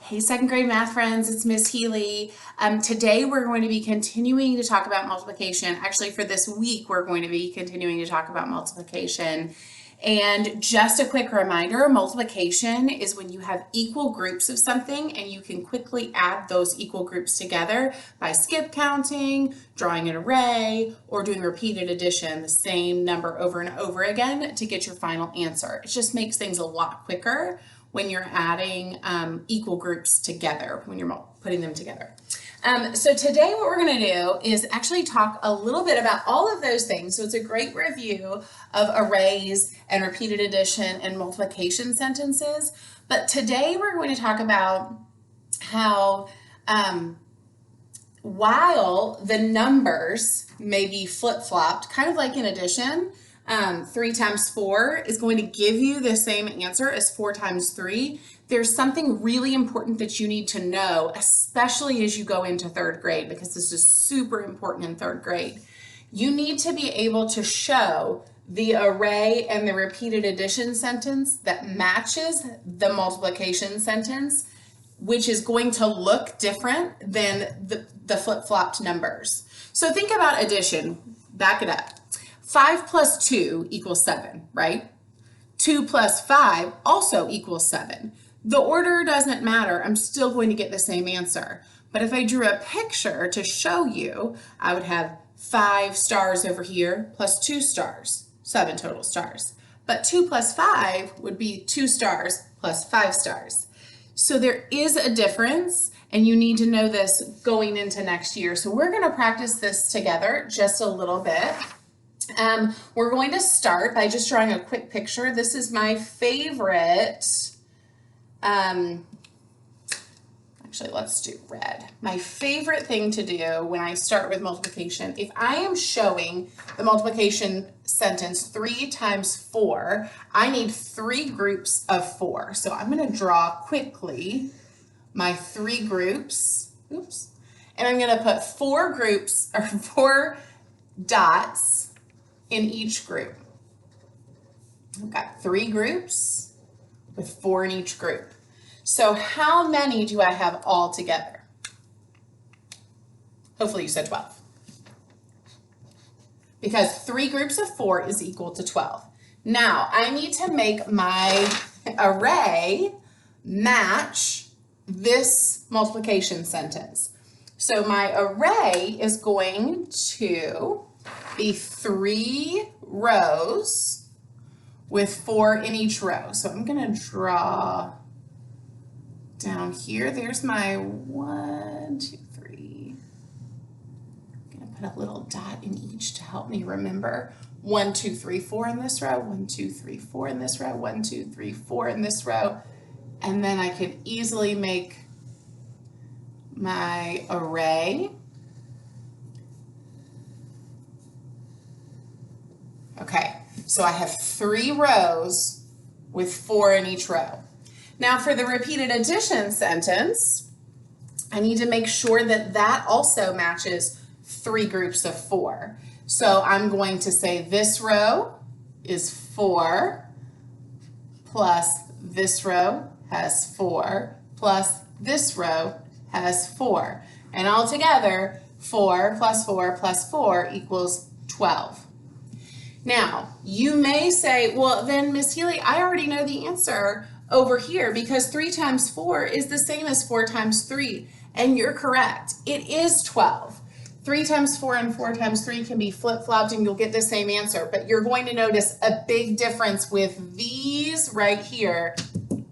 Hey, second grade math friends, it's Miss Healy. Today we're going to be continuing to talk about multiplication. Actually, for this week, we're going to be continuing to talk about multiplication. And just a quick reminder, multiplication is when you have equal groups of something and you can quickly add those equal groups together by skip counting, drawing an array, or doing repeated addition, the same number over and over again to get your final answer. It just makes things a lot quicker when you're adding equal groups together, when you're putting them together. So today what we're going to do is actually talk a little bit about all of those things. So it's a great review of arrays and repeated addition and multiplication sentences. But today we're going to talk about how while the numbers may be flip-flopped, kind of like in addition, 3 times 4 is going to give you the same answer as 4 times 3. There's something really important that you need to know, especially as you go into third grade, because this is super important in third grade. You need to be able to show the array and the repeated addition sentence that matches the multiplication sentence, which is going to look different than the flip-flopped numbers. So think about addition. Back it up. 5 plus 2 equals 7, right? 2 plus 5 also equals 7. The order doesn't matter. I'm still going to get the same answer. But if I drew a picture to show you, I would have 5 stars over here plus 2 stars, 7 total stars. But 2 plus 5 would be 2 stars plus 5 stars. So there is a difference, and you need to know this going into next year. So we're going to practice this together just a little bit. We're going to start by just drawing a quick picture. This is my favorite, actually let's do red. My favorite thing to do when I start with multiplication, if I am showing the multiplication sentence 3 times 4, I need 3 groups of 4. So I'm going to draw quickly my 3 groups, oops, and I'm going to put 4 groups or 4 dots in each group. I've got 3 groups with 4 in each group. So how many do I have all together? Hopefully you said 12. Because 3 groups of 4 is equal to 12. Now I need to make my array match this multiplication sentence. So my array is going to be 3 rows with 4 in each row. So I'm going to draw down here. There's my 1, 2, 3. I'm going to put a little dot in each to help me remember. 1, 2, 3, 4 in this row. 1, 2, 3, 4 in this row. 1, 2, 3, 4 in this row. And then I could easily make my array. Okay, so I have 3 rows with 4 in each row. Now for the repeated addition sentence, I need to make sure that that also matches 3 groups of 4. So I'm going to say this row is 4 plus this row has 4 plus this row has 4. And altogether, 4 plus 4 plus 4 equals 12. Now, you may say, well, then, Miss Healy, I already know the answer over here because 3 times 4 is the same as 4 times 3. And you're correct. It is 12. 3 times 4 and 4 times 3 can be flip-flopped and you'll get the same answer. But you're going to notice a big difference with these right here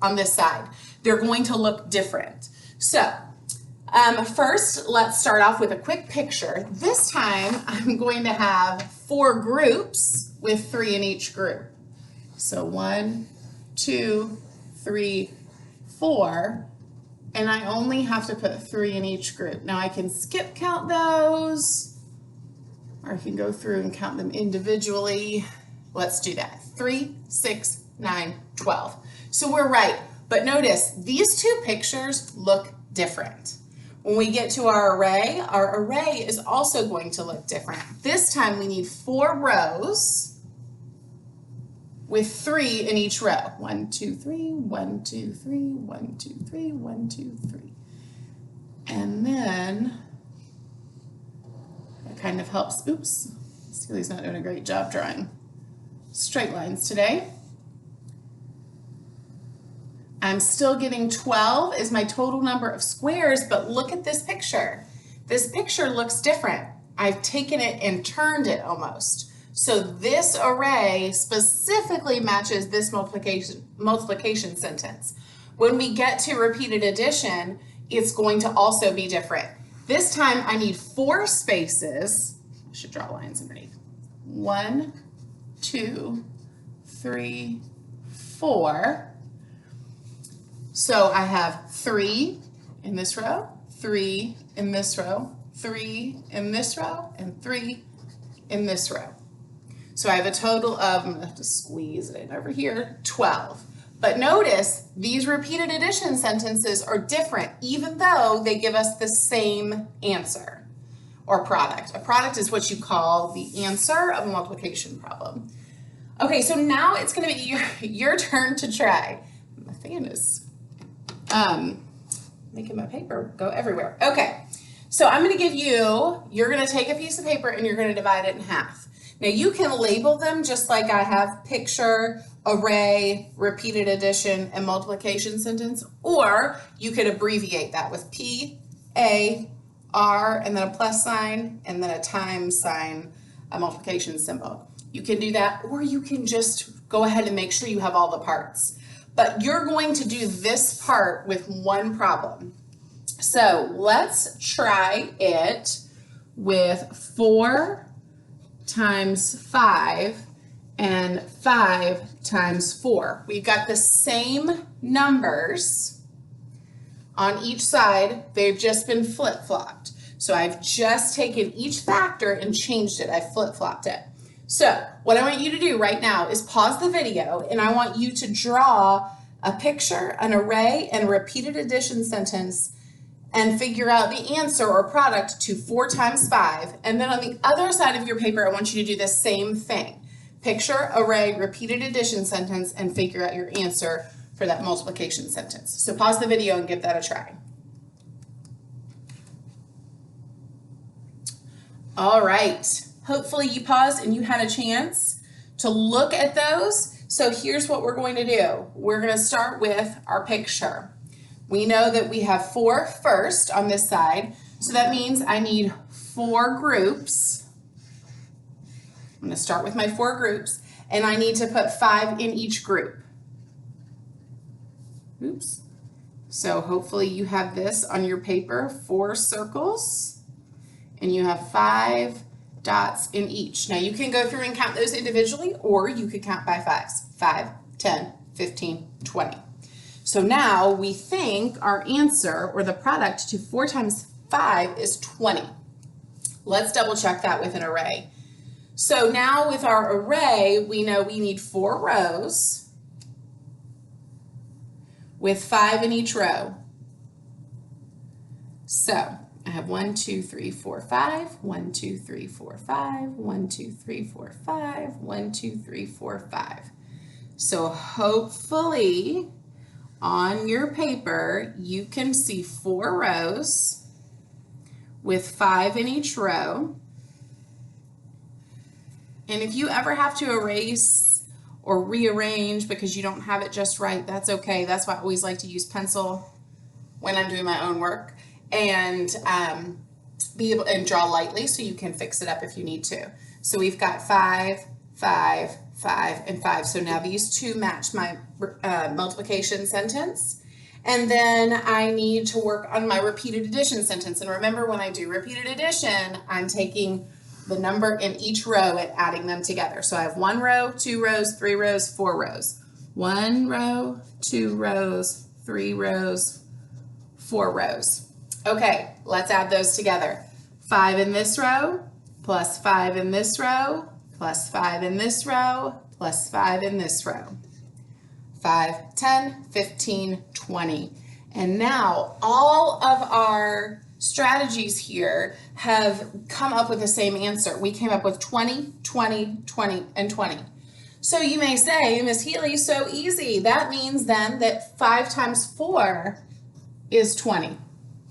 on this side. They're going to look different. So, first, let's start off with a quick picture. This time, I'm going to have 4 groups with 3 in each group. So 1, 2, 3, 4, and I only have to put 3 in each group. Now I can skip count those, or I can go through and count them individually. Let's do that. 3, 6, 9, 12. So we're right, but notice these 2 pictures look different. When we get to our array is also going to look different. This time we need 4 rows with 3 in each row. 1, 2, 3, 1, 2, 3, 1, 2, 3, 1, 2, 3. And then that kind of helps. Oops, Steely's not doing a great job drawing straight lines today. I'm still getting 12 is my total number of squares, but look at this picture. This picture looks different. I've taken it and turned it almost. So this array specifically matches this multiplication sentence. When we get to repeated addition, it's going to also be different. This time I need 4 spaces. I should draw lines underneath. 1, 2, 3, 4. So I have 3 in this row, 3 in this row, 3 in this row, and 3 in this row. So I have a total of, I'm going to have to squeeze it in over here, 12. But notice these repeated addition sentences are different even though they give us the same answer or product. A product is what you call the answer of a multiplication problem. Okay, so now it's going to be your turn to try. My fan is making my paper go everywhere. Okay, so I'm going to give you, you're going to take a piece of paper and you're going to divide it in half. Now you can label them just like I have: picture, array, repeated addition, and multiplication sentence, or you could abbreviate that with P, A, R, and then a plus sign, and then a times sign, a multiplication symbol. You can do that, or you can just go ahead and make sure you have all the parts. But you're going to do this part with one problem. So let's try it with 4 times 5 and 5 times 4. We've got the same numbers on each side. They've just been flip-flopped. So I've just taken each factor and changed it. I flip-flopped it. So what I want you to do right now is pause the video and I want you to draw a picture, an array, and a repeated addition sentence and figure out the answer or product to 4 times 5. And then on the other side of your paper, I want you to do the same thing. Picture, array, repeated addition sentence, and figure out your answer for that multiplication sentence. So pause the video and give that a try. All right, hopefully you paused and you had a chance to look at those. So here's what we're going to do. We're going to start with our picture. We know that we have 4 first on this side, so that means I need 4 groups. I'm going to start with my 4 groups, and I need to put 5 in each group. Oops. So hopefully you have this on your paper, 4 circles, and you have 5 dots in each. Now you can go through and count those individually, or you could count by 5s. 5, 10, 15, 20. So now we think our answer, or the product to 4 times 5 is 20. Let's double check that with an array. So now with our array, we know we need 4 rows with 5 in each row. So I have 1, 2, 3, 4, 5, 1, 2, 3, 4, 5, 1, 2, 3, 4, 5, 1, 2, 3, 4, 5. So hopefully on your paper, you can see 4 rows with 5 in each row. And if you ever have to erase or rearrange because you don't have it just right, that's okay. That's why I always like to use pencil when I'm doing my own work, and be able and draw lightly so you can fix it up if you need to. So we've got 5, 5, 5, and 5. So now these two match my multiplication sentence. And then I need to work on my repeated addition sentence. And remember, when I do repeated addition, I'm taking the number in each row and adding them together. So I have 1 row, 2 rows, 3 rows, 4 rows. 1 row, 2 rows, 3 rows, 4 rows. Okay, let's add those together. 5 in this row, plus 5 in this row, plus 5 in this row, plus 5 in this row. 5, 10, 15, 20. And now all of our strategies here have come up with the same answer. We came up with 20, 20, 20, and 20. So you may say, Miss Healy, so easy. That means then that 5 times 4 is 20.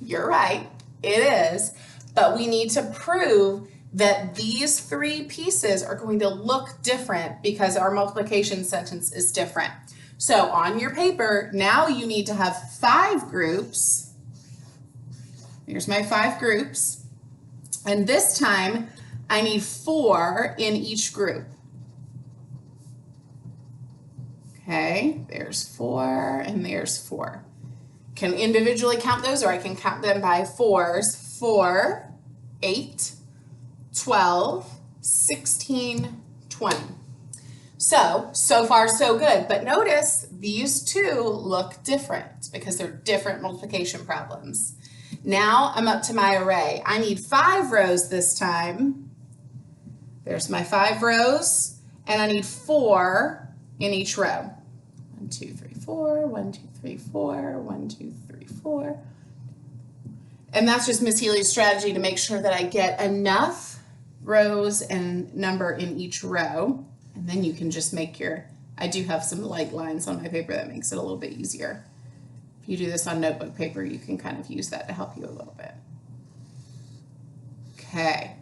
You're right, it is. But we need to prove that these 3 pieces are going to look different because our multiplication sentence is different. So on your paper, now you need to have 5 groups. Here's my 5 groups. And this time, I need 4 in each group. Okay, there's 4 and there's 4. Can individually count those, or I can count them by 4s. 4, 8, 12, 16, 20. So far so good, but notice these 2 look different because they're different multiplication problems. Now I'm up to my array. I need 5 rows this time. There's my 5 rows, and I need 4 in each row. 1, 2, 3, 4, 1, 2, 3, 4, 1, 2, 3, 4. And that's just Miss Healy's strategy to make sure that I get enough rows and number in each row. And then you can just make your, I do have some light lines on my paper that makes it a little bit easier. If you do this on notebook paper, you can kind of use that to help you a little bit. Okay.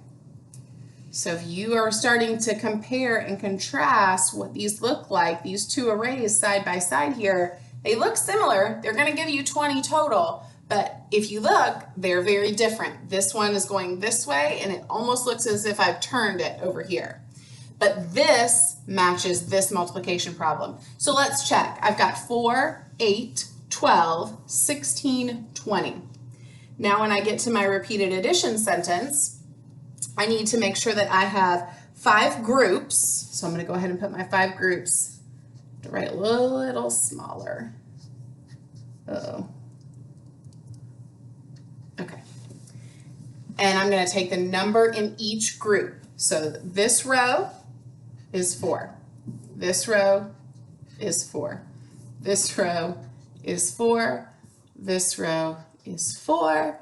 So if you are starting to compare and contrast what these look like, these 2 arrays side by side here, they look similar. They're going to give you 20 total, but if you look, they're very different. This one is going this way, and it almost looks as if I've turned it over here. But this matches this multiplication problem. So let's check. I've got 4, 8, 12, 16, 20. Now when I get to my repeated addition sentence, I need to make sure that I have 5 groups. So I'm going to go ahead and put my 5 groups to write a little smaller. Uh-oh. Okay. And I'm going to take the number in each group. So this row is 4. This row is 4. This row is 4. This row is 4.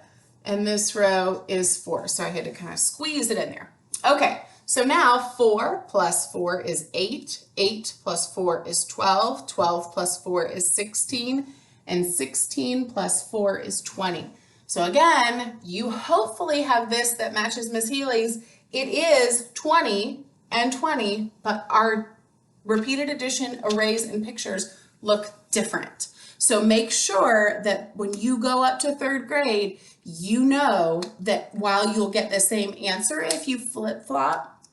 And this row is 4. So I had to kind of squeeze it in there. Okay, so now 4 plus 4 is 8. 8 plus 4 is 12. 12 plus 4 is 16. And 16 plus 4 is 20. So again, you hopefully have this that matches Miss Healy's. It is 20 and 20, but our repeated addition arrays and pictures look different. So make sure that when you go up to 3rd grade, you know that while you'll get the same answer if you flip-flop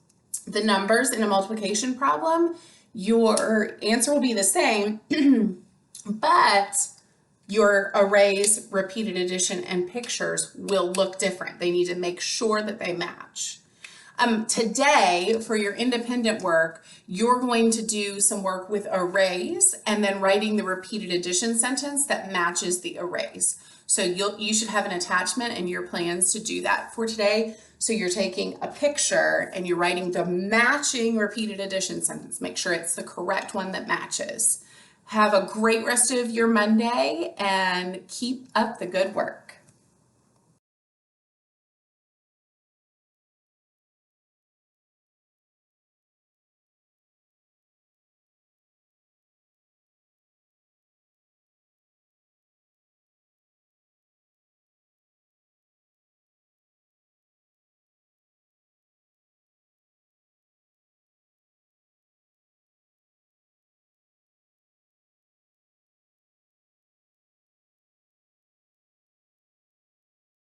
the numbers in a multiplication problem, your answer will be the same, but your arrays, repeated addition, and pictures will look different. They need to make sure that they match. Today, for your independent work, you're going to do some work with arrays and then writing the repeated addition sentence that matches the arrays. So you should have an attachment in your plans to do that for today. So you're taking a picture and you're writing the matching repeated addition sentence. Make sure it's the correct one that matches. Have a great rest of your Monday and keep up the good work.